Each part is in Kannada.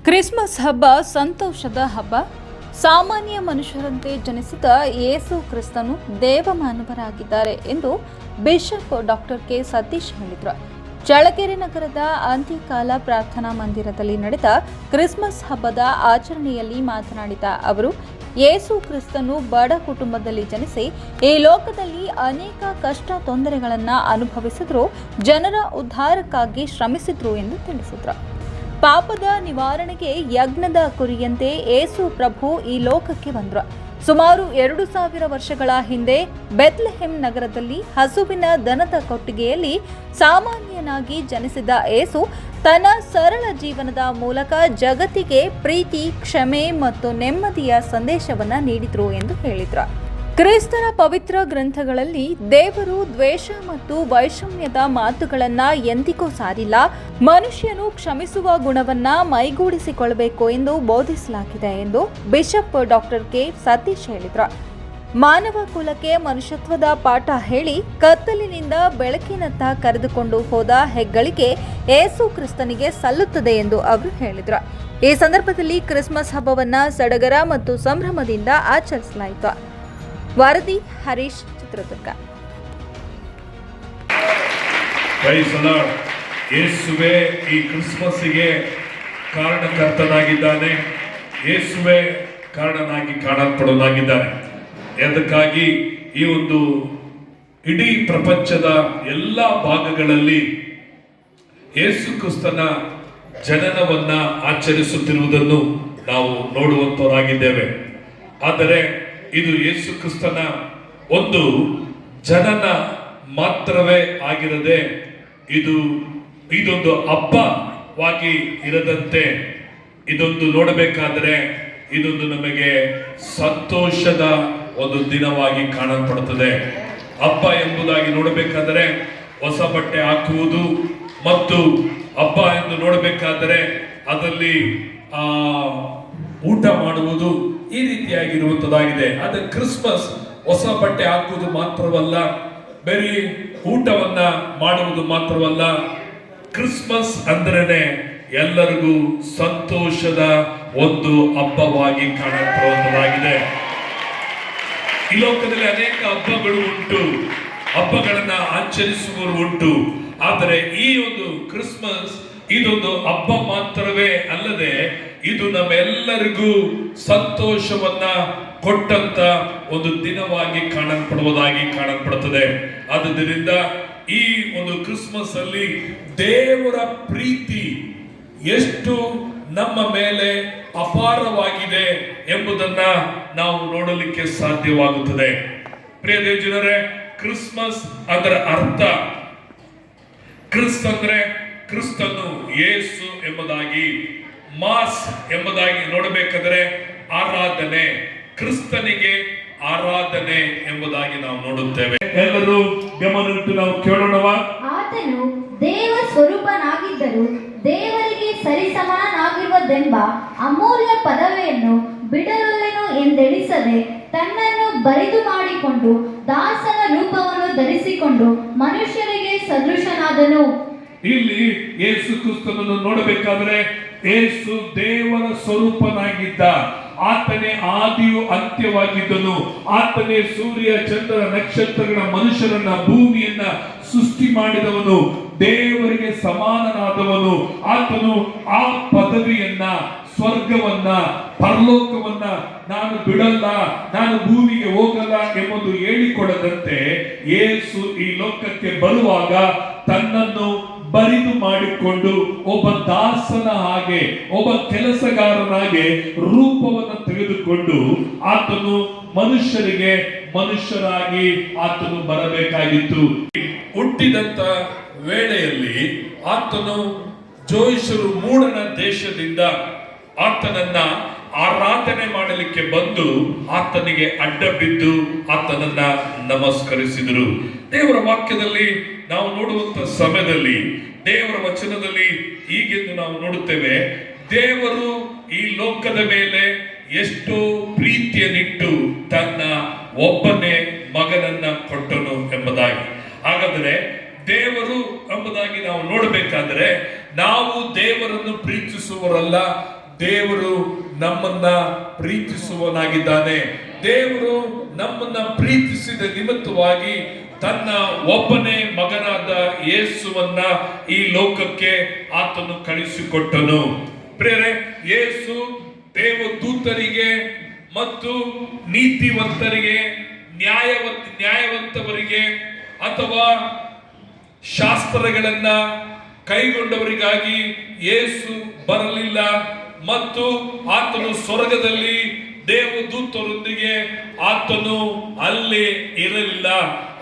ಕ್ರಿಸ್ಮಸ್ ಹಬ್ಬ ಸಂತೋಷದ ಹಬ್ಬ. ಸಾಮಾನ್ಯ ಮನುಷ್ಯರಂತೆ ಜನಿಸಿದ ಯೇಸು ಕ್ರಿಸ್ತನು ದೇವಮಾನವರಾಗಿದ್ದಾರೆ ಎಂದು ಬಿಷಪ್ ಡಾಕ್ಟರ್ ಕೆ ಸತೀಶ್ ಹೇಳಿದರು. ಚಳ್ಳಕೆರೆ ನಗರದ ಅಂತ್ಯಕಾಲ ಪ್ರಾರ್ಥನಾ ಮಂದಿರದಲ್ಲಿ ನಡೆದ ಕ್ರಿಸ್ಮಸ್ ಹಬ್ಬದ ಆಚರಣೆಯಲ್ಲಿ ಮಾತನಾಡಿದ ಅವರು, ಯೇಸು ಕ್ರಿಸ್ತನು ಬಡ ಕುಟುಂಬದಲ್ಲಿ ಜನಿಸಿ ಈ ಲೋಕದಲ್ಲಿ ಅನೇಕ ಕಷ್ಟ ತೊಂದರೆಗಳನ್ನು ಅನುಭವಿಸಿದ್ರು, ಜನರ ಉದ್ಧಾರಕ್ಕಾಗಿ ಶ್ರಮಿಸಿದ್ರು ಎಂದು ತಿಳಿಸಿದರು. ಪಾಪದ ನಿವಾರಣೆಗೆ ಯಜ್ಞದ ಕುರಿಯಂತೆ ಯೇಸು ಪ್ರಭು ಈ ಲೋಕಕ್ಕೆ ಬಂದರು. ಸುಮಾರು 2000 ವರ್ಷಗಳ ಹಿಂದೆ ಬೆತ್ಲೆಹೆಮ್ ನಗರದಲ್ಲಿ ಹಸುವಿನ ದನದ ಕೊಟ್ಟಿಗೆಯಲ್ಲಿ ಸಾಮಾನ್ಯನಾಗಿ ಜನಿಸಿದ ಯೇಸು ತನ್ನ ಸರಳ ಜೀವನದ ಮೂಲಕ ಜಗತ್ತಿಗೆ ಪ್ರೀತಿ, ಕ್ಷಮೆ ಮತ್ತು ನೆಮ್ಮದಿಯ ಸಂದೇಶವನ್ನು ನೀಡಿದರು ಎಂದು ಹೇಳಿದರು. ಕ್ರಿಸ್ತರ ಪವಿತ್ರ ಗ್ರಂಥಗಳಲ್ಲಿ ದೇವರು ದ್ವೇಷ ಮತ್ತು ವೈಷಮ್ಯದ ಮಾತುಗಳನ್ನು ಎಂದಿಗೂ ಸಾರಿಲ್ಲ. ಮನುಷ್ಯನು ಕ್ಷಮಿಸುವ ಗುಣವನ್ನ ಮೈಗೂಡಿಸಿಕೊಳ್ಳಬೇಕು ಎಂದು ಬೋಧಿಸಲಾಗಿದೆ ಎಂದು ಬಿಷಪ್ ಡಾಕ್ಟರ್ ಕೆ ಸತೀಶ್ ಹೇಳಿದರು. ಮಾನವ ಕುಲಕ್ಕೆ ಮನುಷ್ಯತ್ವದ ಪಾಠ ಹೇಳಿ ಕತ್ತಲಿನಿಂದ ಬೆಳಕಿನತ್ತ ಕರೆದುಕೊಂಡು ಹೋದ ಹೆಗ್ಗಳಿಕೆ ಯೇಸು ಕ್ರಿಸ್ತನಿಗೆ ಸಲ್ಲುತ್ತದೆ ಎಂದು ಅವರು ಹೇಳಿದರು. ಈ ಸಂದರ್ಭದಲ್ಲಿ ಕ್ರಿಸ್ಮಸ್ ಹಬ್ಬವನ್ನ ಸಡಗರ ಮತ್ತು ಸಂಭ್ರಮದಿಂದ ಆಚರಿಸಲಾಯಿತು. ವರದಿ ಹರೀಶ್, ಚಿತ್ರದುರ್ಗ. ಯೇಸುವೆ ಈ ಕ್ರಿಸ್ಮಸ್ಗೆ ಕಾರಣಕರ್ತನಾಗಿದ್ದಾನೆ. ಯೇಸುವೆ ಕಾರಣನಾಗಿ ಕಾಣಲ್ಪಡೋನಾಗಿದ್ದಾನೆ. ಅದಕ್ಕಾಗಿ ಈ ಒಂದು ಇಡೀ ಪ್ರಪಂಚದ ಎಲ್ಲ ಭಾಗಗಳಲ್ಲಿ ಯೇಸು ಕ್ರಿಸ್ತನ ಜನನವನ್ನ ಆಚರಿಸುತ್ತಿರುವುದನ್ನು ನಾವು ನೋಡುವಂತವರಾಗಿದ್ದೇವೆ. ಆದರೆ ಇದು ಯೇಸು ಕ್ರಿಸ್ತನ ಒಂದು ಜನನ ಮಾತ್ರವೇ ಆಗಿರದೆ ಇದೊಂದು ಹಬ್ಬವಾಗಿ ಇರದಂತೆ ಇದೊಂದು ನೋಡಬೇಕಾದರೆ ಇದೊಂದು ನಮಗೆ ಸಂತೋಷದ ಒಂದು ದಿನವಾಗಿ ಕಾಣಲ್ಪಡುತ್ತದೆ. ಹಬ್ಬ ಎಂಬುದಾಗಿ ನೋಡಬೇಕಾದರೆ ಹೊಸ ಬಟ್ಟೆ ಹಾಕುವುದು ಮತ್ತು ಹಬ್ಬ ಎಂದು ನೋಡಬೇಕಾದರೆ ಅದರಲ್ಲಿ ಊಟ ಮಾಡುವುದು ಈ ರೀತಿಯಾಗಿರುವಂತದ್ದಾಗಿದೆ. ಆದರೆ ಕ್ರಿಸ್ಮಸ್ ಹೊಸ ಬಟ್ಟೆ ಹಾಕುವುದು ಮಾತ್ರವಲ್ಲ, ಬರೀ ಊಟವನ್ನ ಮಾಡುವುದು ಮಾತ್ರವಲ್ಲ. ಕ್ರಿಸ್ಮಸ್ ಅಂದ್ರೇನೆ ಎಲ್ಲರಿಗೂ ಸಂತೋಷದ ಒಂದು ಹಬ್ಬವಾಗಿ ಕಾಣಲ್ಪಡುವಂತದ್ದಾಗಿದೆ. ಈ ಲೋಕದಲ್ಲಿ ಅನೇಕ ಹಬ್ಬಗಳು ಉಂಟು, ಹಬ್ಬಗಳನ್ನ ಆಚರಿಸುವವರು ಉಂಟು. ಆದರೆ ಈ ಒಂದು ಕ್ರಿಸ್ಮಸ್ ಇದೊಂದು ಹಬ್ಬ ಮಾತ್ರವೇ ಅಲ್ಲದೆ ಇದು ನಮ್ಮೆಲ್ಲರಿಗೂ ಸಂತೋಷವನ್ನ ಕೊಟ್ಟಂತ ಒಂದು ದಿನವಾಗಿ ಕಾಣಲ್ಪಡುತ್ತದೆ. ಆದುದರಿಂದ ಈ ಒಂದು ಕ್ರಿಸ್ಮಸ್ ಅಲ್ಲಿ ದೇವರ ಪ್ರೀತಿ ಎಷ್ಟು ನಮ್ಮ ಮೇಲೆ ಅಪಾರವಾಗಿದೆ ಎಂಬುದನ್ನ ನಾವು ನೋಡಲಿಕ್ಕೆ ಸಾಧ್ಯವಾಗುತ್ತದೆ. ಪ್ರಿಯ ದೇವಜನರೇ, ಕ್ರಿಸ್ಮಸ್ ಅದರ ಅರ್ಥ, ಕ್ರಿಸ್ತ ಅಂದ್ರೆ ಕ್ರಿಸ್ತನು, ಯೇಸು ಎಂಬುದಾಗಿ, ಮಾಸ್ ಎಂಬುದಾಗಿ ನೋಡಬೇಕಾದರೆ ಆರಾಧನೆ, ಕ್ರಿಸ್ತನಿಗೆ ಆರಾಧನೆ ಎಂಬುದಾಗಿ ನಾವು ನೋಡುತ್ತೇವೆ. ಎಲ್ಲರೂ ಗಮನಿಟ್ಟು ನಾವು ಕೇಳೋಣವಾ? ಆತನು ದೇವ ಸ್ವರೂಪನಾಗಿದ್ದರೂ ದೇವರಿಗೆ ಸರಿಸಮಾನಾಗಿರುವುದೆಂಬ ಅಮೂಲ್ಯ ಪದವಿಯನ್ನು ಬಿಡಲೊಲ್ಲೆನು ಎಂದೆಣಿಸದೆ ತನ್ನನ್ನು ಬರಿದು ಮಾಡಿಕೊಂಡು ದಾಸನ ರೂಪವನ್ನು ಧರಿಸಿಕೊಂಡು ಮನುಷ್ಯರಿಗೆ ಸದೃಶನಾದನು. ಇಲ್ಲಿ ಯೇಸು ಕ್ರಿಸ್ತನನ್ನು ನೋಡಬೇಕಾದ್ರೆ ಯೇಸು ದೇವರ ಸ್ವರೂಪನಾಗಿದ್ದ, ಆತನೇ ಆದಿಯು ಅಂತ್ಯವಾಗಿದ್ದನು, ಆತನೇ ಸೂರ್ಯ ಚಂದ್ರ ನಕ್ಷತ್ರಗಳ ಮನುಷ್ಯರನ್ನ ಭೂಮಿಯನ್ನ ಸೃಷ್ಟಿ ಮಾಡಿದವನು, ದೇವರಿಗೆ ಸಮಾನನಾದವನು. ಆತನು ಆ ಪದವಿಯನ್ನ, ಸ್ವರ್ಗವನ್ನ, ಪರಲೋಕವನ್ನ ನಾನು ಬಿಡಲ್ಲ, ನಾನು ಭೂಮಿಗೆ ಹೋಗಲ್ಲ ಎಂಬುದು ಹೇಳಿಕೊಡದಂತೆ ಯೇಸು ಈ ಲೋಕಕ್ಕೆ ಬರುವಾಗ ತನ್ನನ್ನು ಬರಿದು ಮಾಡಿಕೊಂಡು ಒಬ್ಬ ದಾಸನ ಹಾಗೆ, ಒಬ್ಬ ಕೆಲಸಗಾರನಾಗೆ ರೂಪವನ್ನು ತೆಗೆದುಕೊಂಡು ಆತನು ಮನುಷ್ಯರಿಗೆ ಮನುಷ್ಯರಾಗಿ ಆತನು ಬರಬೇಕಾಗಿತ್ತು. ಹುಟ್ಟಿದಂತ ವೇಳೆಯಲ್ಲಿ ಆತನು ಜೋಯಿಸರು ಮೂಡನ ದೇಶದಿಂದ ಆತನನ್ನ ಆರಾಧನೆ ಮಾಡಲಿಕ್ಕೆ ಬಂದು ಆತನಿಗೆ ಅಡ್ಡ ಬಿದ್ದು ಆತನನ್ನ ನಮಸ್ಕರಿಸಿದರು. ದೇವರ ವಾಕ್ಯದಲ್ಲಿ ನಾವು ನೋಡುವಂತ ಸಮಯದಲ್ಲಿ, ದೇವರ ವಚನದಲ್ಲಿ ಹೀಗೆಂದು ನಾವು ನೋಡುತ್ತೇವೆ, ದೇವರು ಈ ಲೋಕದ ಮೇಲೆ ಎಷ್ಟೋ ಪ್ರೀತಿಯನ್ನಿಟ್ಟು ತನ್ನ ಒಬ್ಬನೇ ಮಗನನ್ನ ಕೊಟ್ಟನು ಎಂಬುದಾಗಿ. ಹಾಗಾದರೆ ದೇವರು ಎಂಬುದಾಗಿ ನಾವು ನೋಡಬೇಕಾದ್ರೆ ನಾವು ದೇವರನ್ನು ಪ್ರೀತಿಸುವವರಲ್ಲ, ದೇವರು ನಮ್ಮನ್ನ ಪ್ರೀತಿಸುವನಾಗಿದ್ದಾನೆ. ದೇವರು ನಮ್ಮನ್ನ ಪ್ರೀತಿಸಿದ ನಿಮಿತ್ತವಾಗಿ ತನ್ನ ಒಬ್ಬನೇ ಮಗನಾದ ಯೇಸುವನ್ನ ಈ ಲೋಕಕ್ಕೆ ಆತನು ಕಳಿಸಿಕೊಟ್ಟನು. ಪ್ರೇರೆ, ಯೇಸು ದೇವದೂತರಿಗೆ ಮತ್ತು ನೀತಿವಂತರಿಗೆ, ನ್ಯಾಯವಂತವರಿಗೆ ಅಥವಾ ಶಾಸ್ತ್ರಗಳನ್ನ ಕೈಗೊಂಡವರಿಗಾಗಿ ಯೇಸು ಬರಲಿಲ್ಲ. ಮತ್ತು ಆತನು ಸ್ವರ್ಗದಲ್ಲಿ ದೇವದೂತರೊಂದಿಗೆ ಆತನು ಅಲ್ಲಿ ಇರಲಿಲ್ಲ.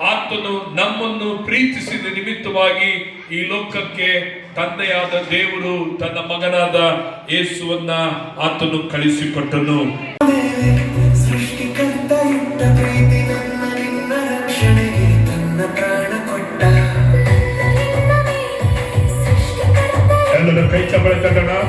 ಆತನು ನಮ್ಮನ್ನು ಪ್ರೀತಿಸಿದ ನಿಮಿತ್ತವಾಗಿ ಈ ಲೋಕಕ್ಕೆ ತಂದೆಯಾದ ದೇವರು ತನ್ನ ಮಗನಾದ ಯೇಸುವನ್ನ ಆತನು ಕಳಿಸಿಕೊಟ್ಟನು. ಸೃಷ್ಟಿಕರ್ತ ಇಟ್ಟ ಪ್ರೀತಿ ನನ್ನ ನಿನ್ನ ರಕ್ಷಣೆಗೆ ತನ್ನ ಪ್ರಾಣ ಕೊಟ್ಟ. ಎಲ್ಲರೂ ಕೈ ಚಪ್ಪಳೆ ತಟ್ಟೋಣ.